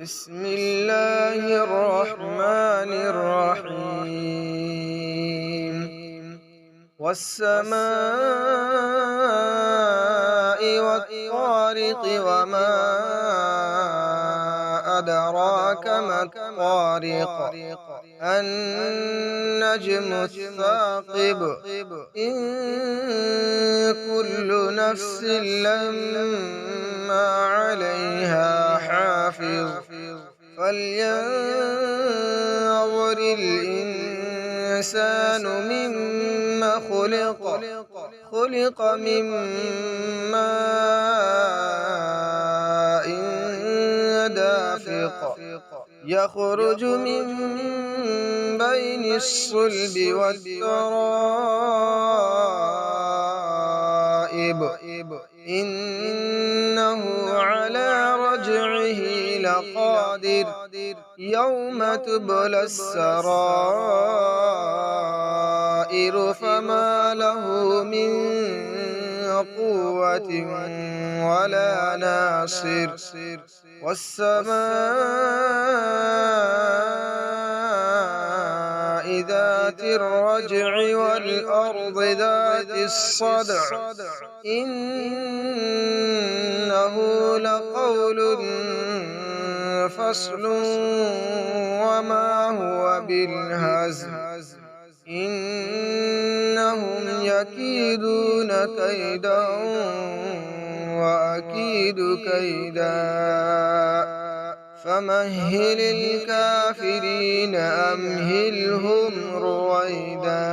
بسم الله الرحمن الرحيم والسماء والطارق وما أدراك ما الطارق النجم الثاقب إن كل نفس لما عليها حافظ فلينظر الإنسان مما خلق من ماء دافق يخرج من بين الصلب والترائب إنه على رجعه لقادر يوم تبلى السرائر فما له من قوة ولا ناصر والسماء ذات الرجع والأرض ذات الصدع إنه لقول فصل وما هو بالهزل إنهم يكيدون كيدا وأكيد كيدا فمهل الكافرين أمهلهم رويدا.